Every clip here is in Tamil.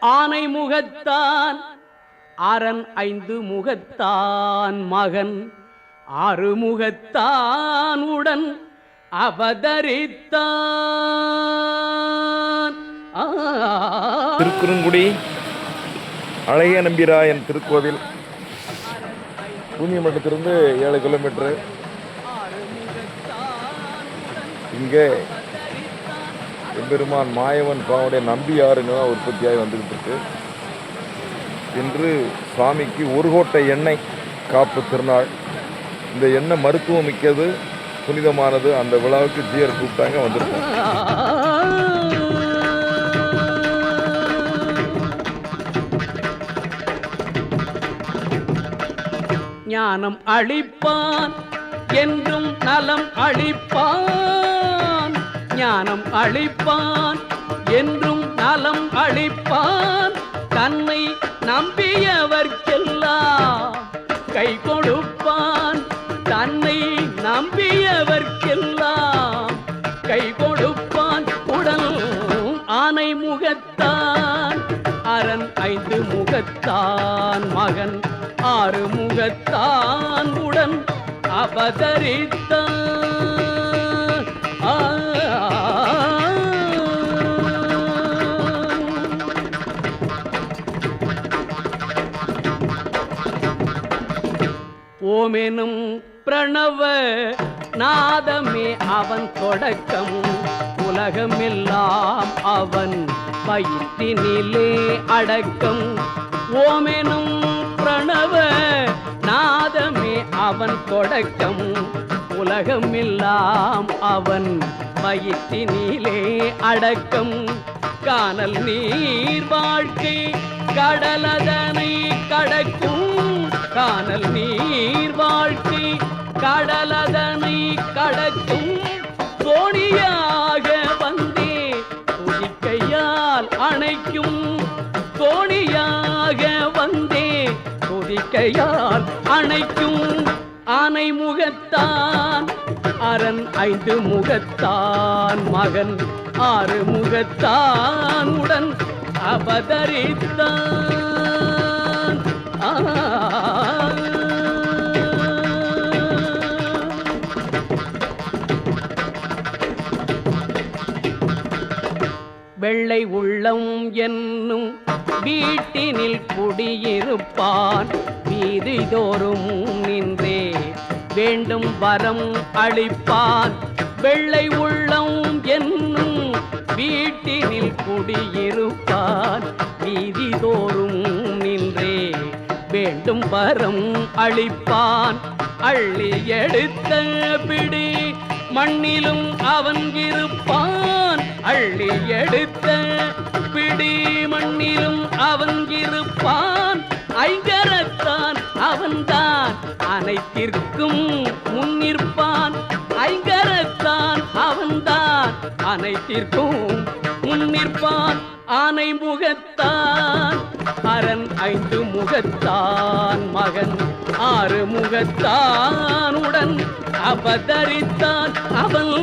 ஆனை முகத்தான் அரண் ஐந்து முகத்தான் மகன் ஆறு முகத்தான் உடன் அவதரித்தான். திருக்குறுங்குடி அழகிய நம்பிராயன் திருக்கோவில் பூஞ்சிமட்டத்திலிருந்து 7 கிலோமீட்டரு. இங்கே எம்பெருமான் மாயவன் பாவுடைய நம்பியாறுங்க உற்பத்தியாகி வந்துக்கிட்டு இருக்கு. இன்று சுவாமிக்கு ஒரு கோட்டை எண்ணெய் காப்பு திருநாள். இந்த எண்ணெய் மருத்துவம் மிக்கது, புனிதமானது. அந்த விழாவுக்கு ஜியர் கூப்பிட்டாங்க, வந்திருக்கோம். ஞானம் அளிப்பான் என்றும் நலம் அளிப்பான். ஞானம் அளிப்பான் என்றும் நலம் அளிப்பான். தன்னை நம்பியவர்க்கெல்லாம் கை கொடுப்பான். தன்னை நம்பியவர்க்கெல்லாம் கை கொடுப்பான். உடல் ஆனை முகத்தான் அரண் ஐந்து முகத்தான் மகன் ஆறு முகத்தான் உடன் அவதரித்தான். ஓமெனும் பிரணவ நாதமே அவன் தொடக்கம். உலகமெல்லாம் அவன் வயிற்றினிலே அடக்கம். ஓமெனும் பிரணவ நாதமே அவன் தொடக்கம். உலகமெல்லாம் அவன் வயிற்றினிலே அடக்கம். கானல் நீர் வாழ்க்கை கடலதனை கடக்கும். கானல் நீர் வாழ்க்கை கடலதனை கடக்கும். தோணியாக வந்தே துதிக்கையால் அணைக்கும். தோணியாக வந்தே துதிக்கையால் அணைக்கும். ஆனை முகத்தான் அரண் ஐந்து முகத்தான் மகன் ஆறு முகத்தான் உடன் அவதரித்தான். வெள்ளை உள்ளம் என்னும் வீட்டினில் குடியிருப்பான். வீதிதோறும் நின்றே வேண்டும் வரம் அளிப்பான். வெள்ளை உள்ளம் என்னும் வீட்டினில் குடியிருப்பான். வீதிதோறும் நின்றே வேண்டும் வரம் அளிப்பான். அள்ளி எடுத்த பிடி மண்ணிலும் அவன் இருப்பான். அள்ளி எடுத்த பிடி மண்ணிலும் அவன் இருப்பான். ஐங்கரத்தான் அவன்தான் அனைத்திற்கும் முன்னிற்பான். ஐங்கரத்தான் அவன்தான் அனைத்திற்கும் முன்னிற்பான். ஆனை முகத்தான் அரண் ஐந்து முகத்தான் மகன் ஆறு முகத்தான் உடன் அவதரித்தான். அவன்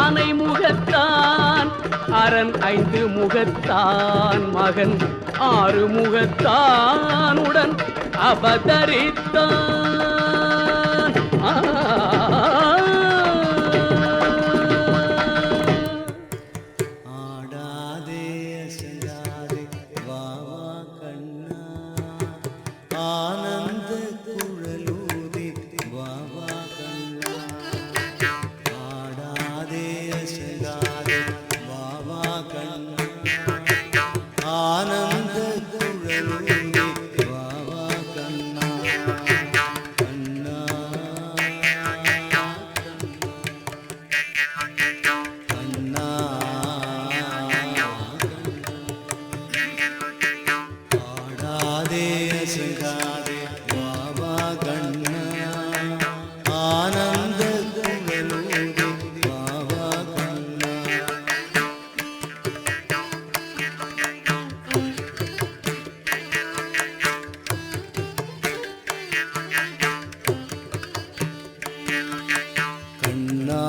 ஆனை முகத்தான் அரண் ஐந்து முகத்தான் மகன் ஆறு முகத்தான் உடன் அவதரித்தான். ஆடாதே அசையாதே வா வா கண்ணா, ஆனந்த குழலூதி வா வா கண்ணா. ஆடாதே அசையாதே வா வா கண்ணா, ஆனந்த குழலூதி வா வா கண்ணா. கண்ணா கண்ணா ஆடாதே அசையாதே வா வா கண்ணா, ஆனந்த குழலூதி வா வா கண்ணா. கண்ணா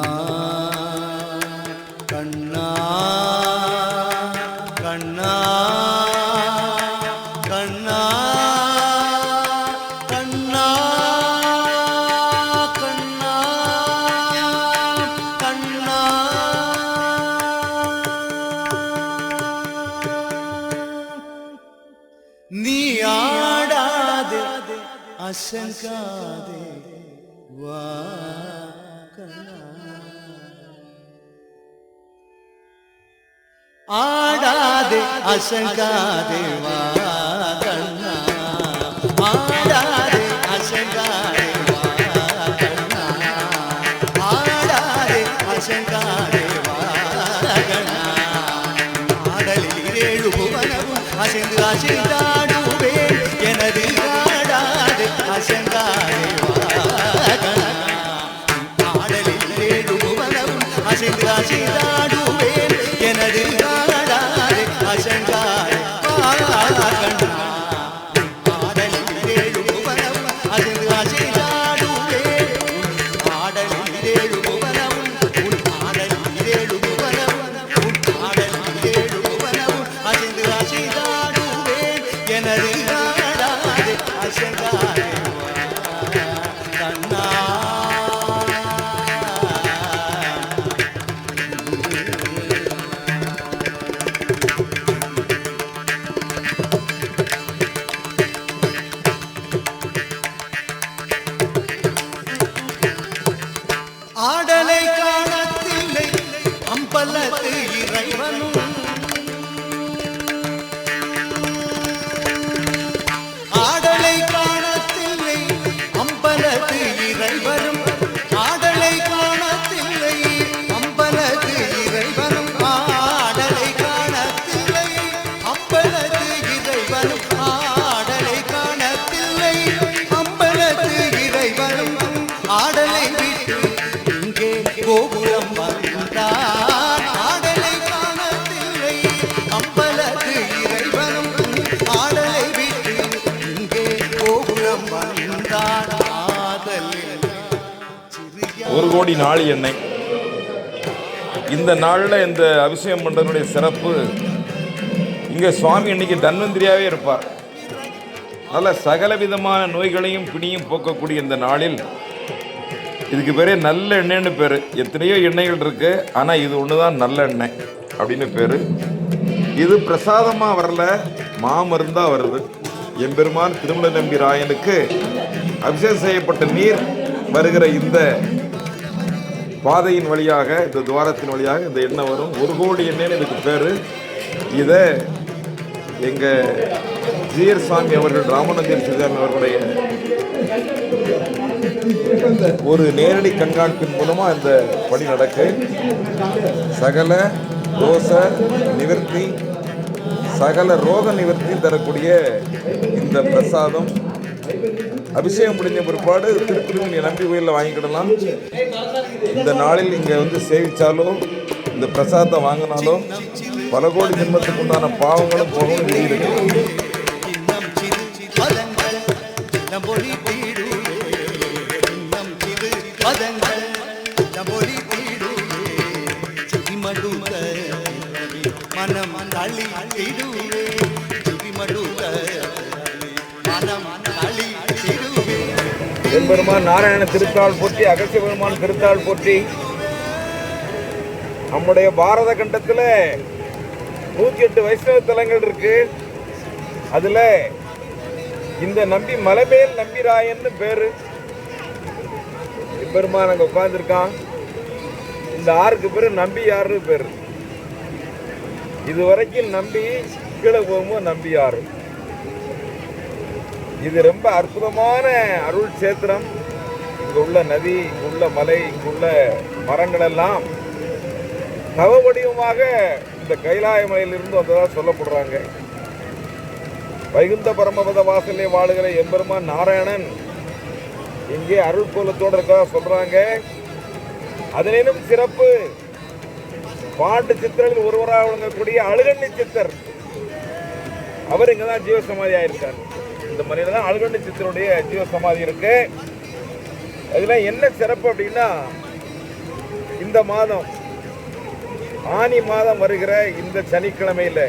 கண்ணா கண்ணா அசங்காதே வா கண்ணா ஆடாதே அசங்காதே வா கண்ணா ஆடாதே அசங்காதே வா கண்ணா ஆடாதே அசங்காதே வா கண்ணா ஆடலில் ஏழு புவனமும் அசைந்து அசைந்தாடுவே எனது ஆடாதே அசங்காதே வா கண்ணா ஆடலில் ஏழு புவனமும் அசைந்து அசைந்தாடுவே எனது ஆடாதே அசங்காதே வா கண்ணா ஆடலில் ஏழு புவனமும் அசைந்து அசைந்தாடுவே ஆடலில் ஏழு புவனமும் ஆடலில் ஏழு புவனமும் ஆடலில் ஏழு புவனமும் அசைந்து அசைந்தாடுவே எனது ஆடாதே அசங்காதே வா கண்ணா ஆடலை காணத்தில்லை அம்பலத்து இறைவனும் ஆடலை காணத்தில்லை அம்பலத்து இறைவனும் ஆடலை காணத்தில்லை அம்பலத்து இறைவனும் ஆடலை காணத்தில்லை அம்பலத்து இறைவனும் ஆடலை காணத்தில்லை அம்பலத்து இறைவனும் ஆடலை விட்டு இங்கே கோபுரம் வந்தான் ஆடலை காணத்தில்லை அம்பலத்து இறைவனும் ஆடலை விட்டு இங்கே கோபுரம் வந்தான் ஆதலில் ஒரு கோடி நாளி எண்ணெய். இந்த நாளில் இந்த அபிஷேகம் பண்ணுறதுடைய சிறப்பு, இங்கே சுவாமி இன்னைக்கு தன்வந்திரியாகவே இருப்பார். நல்ல சகல விதமான நோய்களையும் பிணியும் போக்கக்கூடிய இந்த நாளில் இதுக்கு பேரே நல்ல எண்ணெய்னு பேர். எத்தனையோ எண்ணெய்கள் இருக்குது, ஆனால் இது ஒன்று தான் நல்ல எண்ணெய் அப்படின்னு பேர். இது பிரசாதமாக வரல, மாமருந்தாக வருது. எம்பெருமான் திருமல நம்பி ராயனுக்கு அபிஷேகம் செய்யப்பட்ட நீர் வருகிற இந்த பாதையின் வழியாக, இந்த துவாரத்தின் வழியாக இந்த எண்ணெய் வரும். ஒரு கோடி எண்ணெய்னு இதுக்கு பேர். இதை எங்கள் ஜிஆர் சாமி அவர்கள், ராமானந்தர் சிவசாமி அவர்களுடைய ஒரு நேரடி கண்காணிப்பின் மூலமாக இந்த பணி நடக்கு. சகல தோஷ நிவர்த்தி, சகல ரோக நிவர்த்தி தரக்கூடிய இந்த பிரசாதம் அபிஷேகம் முடிஞ்ச பிற்பாடு திருக்குறள் நம்பி கோயிலில் வாங்கிக்கிடலாம். இந்த நாளில் இங்கே வந்து சேவிச்சாலோ இந்த பிரசாதத்தை வாங்கினாலோ பல கோடி ஜென்மத்துக்கு உண்டான பாவங்களும் போகணும் எழுதியிருக்கு. இன்னம் சிறு பதங்கள் நம்பொலி தீடுவே இன்னம் சிறு பதங்கள் நம்பொலி தீடுவே சிதிமடுத்த மனம் தளி தீடுவே சிதிமடுத்த மனம் தளி தீடுவே எம்பெருமான் நாராயண திருத்தாள் போற்றி, அகசிய பெருமான் திருத்தாள் போற்றி. நம்முடைய பாரத கண்டத்தில் 108 வைஷ்ணவ தலங்கள் இருக்கு. அதுல இந்த நம்பி மலைமேல் நம்பிராயன்னு பேரு. பெருமான் அங்க உட்கார்ந்துருக்கான். இந்த ஆறுக்கு பேரு நம்பி ஆறு பேரு. இதுவரைக்கும் நம்பி கீழே போகும்போது நம்பி ஆறு. இது ரொம்ப அற்புதமான அருள் சேத்திரம். இங்க உள்ள நதி, இங்க உள்ள மலை, இங்குள்ள மரங்கள் எல்லாம் நவ வடிவமாக இந்த கைலாய மலையிலிருந்து வந்ததாக சொல்லப்படுறாங்க. வைகுந்த பரமபத வாசலே வாழுகிற எம்பெருமான் நாராயணன் இங்கே அருள் கோலத்தோடு இருக்கா சொல்றாங்க. அதனினும் சிறப்பு, பாட்டு சித்தரில் ஒருவராக விளங்கக்கூடிய அழுகண்ணி சித்தர், அவர் இங்கதான் ஜீவசமாதி ஆயிருக்கார். இந்த மலையில தான் அழுகண்ணி சித்தருடைய ஜீவசமாதி இருக்கு. அதுல என்ன சிறப்பு அப்படின்னா, இந்த மாதம் ஆனி மாதம் வருகிற இந்த சனிக்கிழமையில,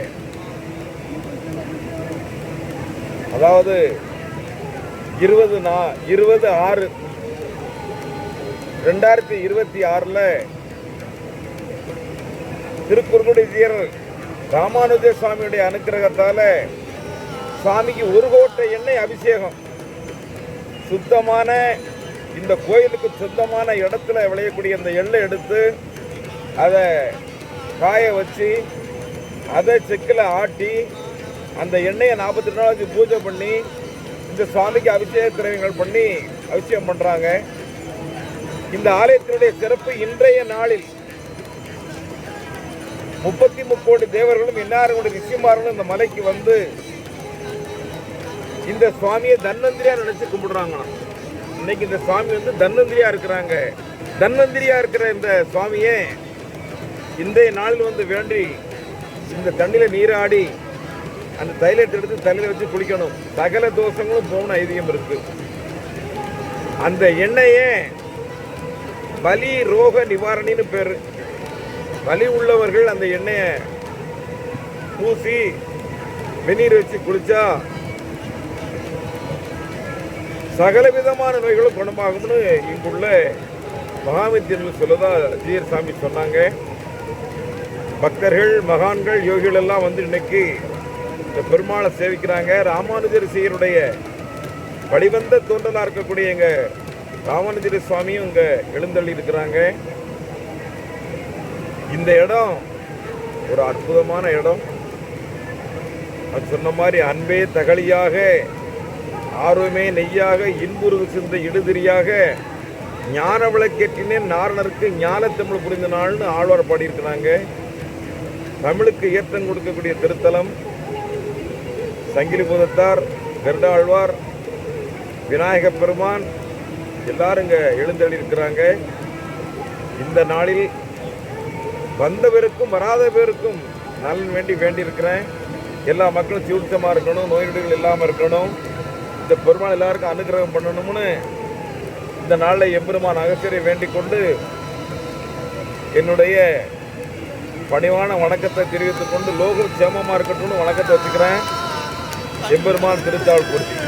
அதாவது 20/6/2026 திருக்குறுங்குடி ஜீயர் ராமானுஜ சுவாமியுடைய அனுக்கிரகத்தால சுவாமிக்கு 1 கோட்டை எண்ணெய் அபிஷேகம். சுத்தமான இந்த கோயிலுக்கு சொந்தமான இடத்துல விளையக்கூடிய இந்த எள்ளை எடுத்து அதை காய வச்சு அதை செக்கில் ஆட்டி அந்த எண்ணெயை 42 நாளைக்கு பூஜை பண்ணி இந்த சுவாமிக்கு அபிஷேக திரவியங்கள் பண்ணி அபிஷேகம் பண்ணுறாங்க. இந்த ஆலயத்தினுடைய சிறப்பு, இன்றைய நாளில் 33 கோடி தேவர்களும் 16 ரிஷிமார்களும் இந்த மலைக்கு வந்து இந்த சுவாமியை தன்வந்திரியா நினைச்சு கும்பிடுறாங்களாம். இன்னைக்கு இந்த சுவாமி வந்து தன்வந்திரியா இருக்கிறாங்க. தன்வந்திரியா இருக்கிற இந்த சுவாமியை இன்றைய நாளில் வந்து வேண்டி இந்த தண்ணியில நீராடி அந்த தைலத்தை எடுத்து தலையில வச்சு குளிக்கணும். சகல தோஷங்களும் போகணும் ஐதீகம் இருக்கு. அந்த எண்ணெயே பலி ரோக நிவாரணின்னு பேரு. வலி உள்ளவர்கள் அந்த எண்ணெயை பூசி வெந்நீர் வச்சு குளிச்சா சகல விதமான நோய்களும் குணமாகும்னு இங்குள்ள மகாமித்தியர்கள் சொல்லதா ஜீயர் சாமி சொன்னாங்க. பக்தர்கள், மகான்கள், யோகிகள் எல்லாம் வந்து இன்னைக்கு இந்த பெருமாளை சேவிக்கிறாங்க. ராமானுஜர் சீருடைய வழிவந்த தோன்றலா இருக்கக்கூடிய எங்க ராமானுஜர் சுவாமியும் இங்க எழுந்தள்ளி இருக்கிறாங்க. இந்த இடம் ஒரு அற்புதமான இடம். அது சொன்ன மாதிரி அன்பே தகலியாக, ஆர்வமே நெய்யாக, இன்புருகு சிந்த இடுதிரியாக, ஞான விளக்கேற்றினேன் நாரணருக்கு ஞான தமிழ் புரிந்த நாள்னு ஆழ்வார் பாடியிருக்கிறாங்க. தமிழுக்கு ஏற்றம் கொடுக்கக்கூடிய திருத்தலம் சங்கிலி பூதத்தார், கருடாழ்வார், விநாயக பெருமான் எல்லாரும் இங்கே எழுந்தள்ளி இருக்கிறாங்க. இந்த நாளில் வந்த பேருக்கும் வராத பேருக்கும் நலன் வேண்டியிருக்கிறேன். எல்லா மக்களும் சீர்த்தமாக இருக்கணும், நோய் நொடிகள் இல்லாமல் இருக்கணும், இந்த பெருமாள் எல்லாருக்கும் அனுகிரகம் பண்ணணும்னு இந்த நாளில் எம்பெருமான் அகஸ்தியரை வேண்டிக் கொண்டு என்னுடைய பணிவான வணக்கத்தை தெரிவித்துக் கொண்டு லோகம் சேமமாக இருக்கட்டும்னு வணக்கத்தை வச்சுக்கிறேன். எம்பெருமான் திருத்தாள் பூர்த்தி.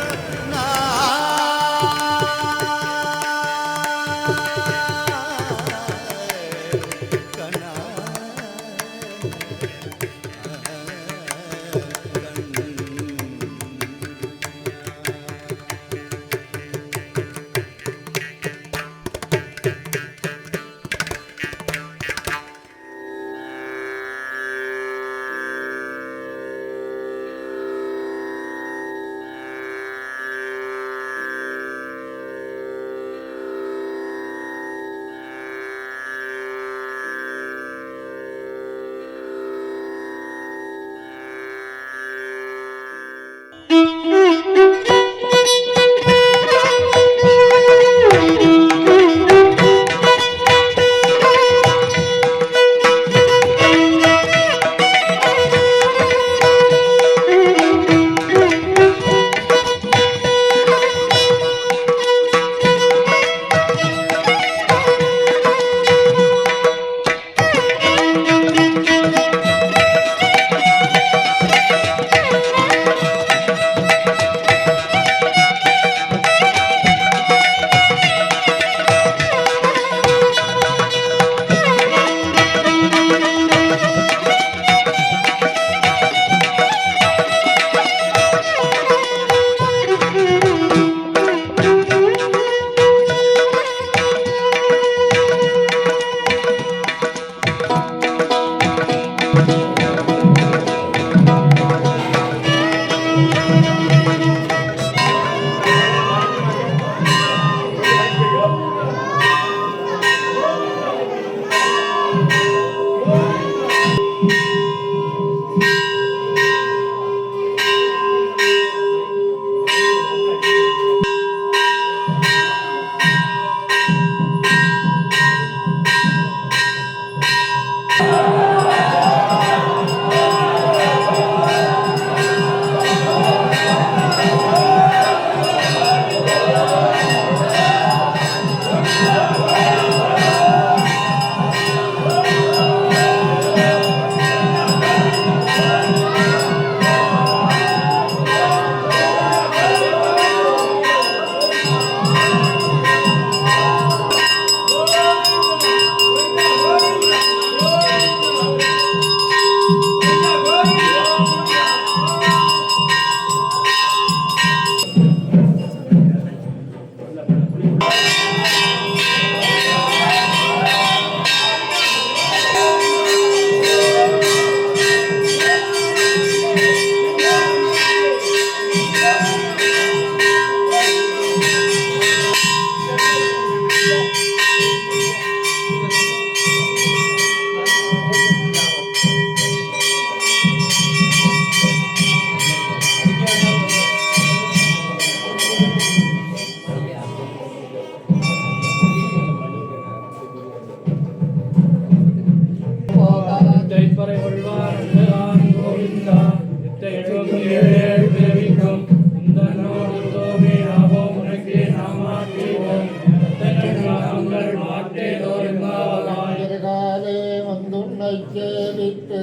காலே வந்துன்னை சேவித்து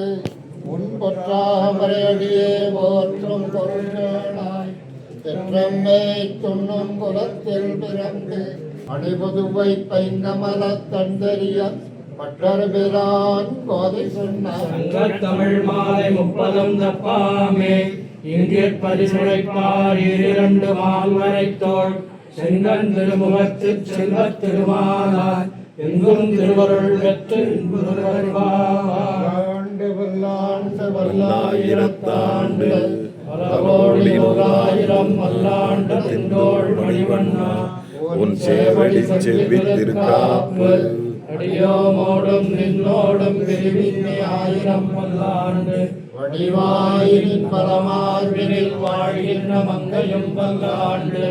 முன்பொற்றாமரையடியே போற்றும் பொருளாய் தெற்றம்மை துண்ணும் குலத்தில் பிறந்து அணிபுதுவை பைங்கமலத் தந்தறிய மற்றொரு பிரான் கோதை சொன்னார் தமிழ் மாலை 30 தப்பாமே இங்கே பரிசுரைப்பார் 2 மால்வரைத்தோள் செங்கன் திருமுகத்து செல்வத் திருமாலாய் எங்கும் திருவருள் பெற்று ஆண்டு வல்லாண்டு வல்லாயிரத்தாண்டு பல கோடி நூறாயிரம் வல்லாண்டு திண்டோள் மணிவண்ணா உன் சேவடி செவ்வித்திருக்காப்பு அடியோமோடும் நின்னோடும் விரிவின்னி 1000 பல்லாண்டு வடிவாயின் பரமார்வினில் வாழ்கின்ற மங்கையும் பல்லாண்டு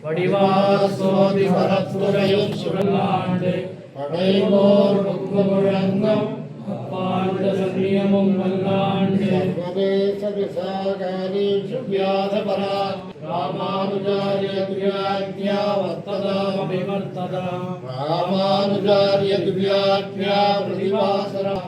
வடிவார் சோதி வரத்துறையும் சுழலாண்டு படைவோர் புக்கு முழங்கம் அப்பாண்ட சத்தியமும் வல்லாண்டு சர்வதேச விசாகாரி சுவ்யாத பரா ராமானுஜாரிய திவ்யாக்ஞா வர்த்ததாமபிவர்த்ததா ராமானுஜாரிய திவ்யாக்ஞா பிரதிவாசரா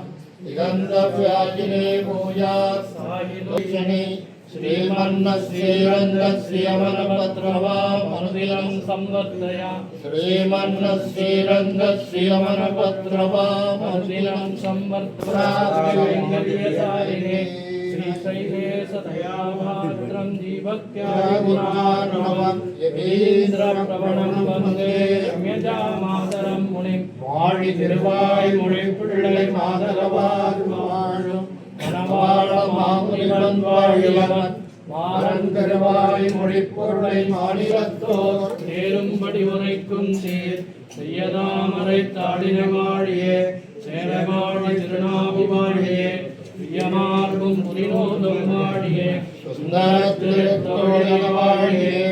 திகந்த வியாஜினே பூயாத் சாயிலோஷணி श्रीमन्न श्रीरंग श्रीयमन पत्रवा मनुदिनं संवर्धय श्रीमन्न श्रीरंग श्रीयमन पत्रवा मनुदिनं संवर्धय श्रीशैले सदया भाद्रं जीवक्यादिनानवं यतीन्द्रप्रवणं वन्दे रम्यजामातरं मुनिं वाळि तिरुवाय् मुळिपिள்ளை மாதரவார் வாழும் மணவாள மாமுனிவன் வாழியவன் மாறன் பெருவாய் மொழிப்பொருளை மாநிலத்தோர் தேரும்படி உரைக்கும் சீர் செய்யதாமரை தாடின வாழியே சேரவாழி திருநாவி வாழியே பிரியமார்பும் புரிநோதும் வாழியே சுந்தர திருத்தோழிய வாழியே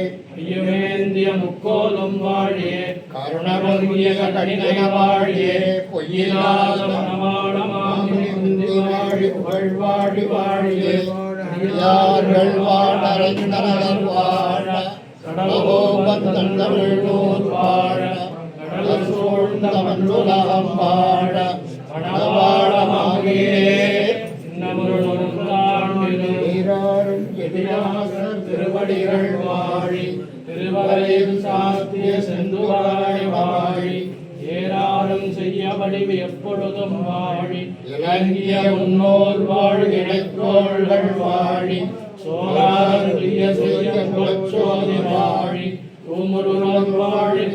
ஐயமேந்திய முக்கோலம் வாழியே கருணபங்கிய கடினய வாழியே பொய்யிலாத மணவாள மாமுனி வாழி புகழ் வாழி வாழியே அடியார்கள் வாழறிந்தனர் வாழ கடலோபன் தந்தமிழ் நூல் வாழ கடல் சூழ்ந்த மண்ணுலகம் வாழ மணவாளமாகியே நீராறும் எதிராசர் திருவடிகள் வாழி திருவரையில் சாத்திய செந்துவாய் வாழி ஏராளும் செய்யபடி எப்பொழுதும் வாழி இலங்கிய முன்னோர் வாழ் இணைத்தோள்கள் வாழி சோழாரிய செய்ய குலச்சோதி வாழி தூமுருவன் வாழி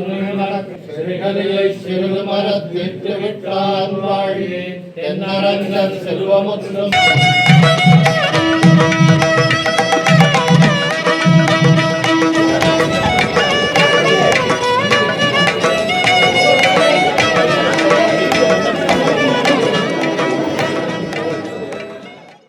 சிறுகதையை சிறு மரத்திட்டு விட்டான் வாழியே தென்னரங்கர் செல்வமுற்றும்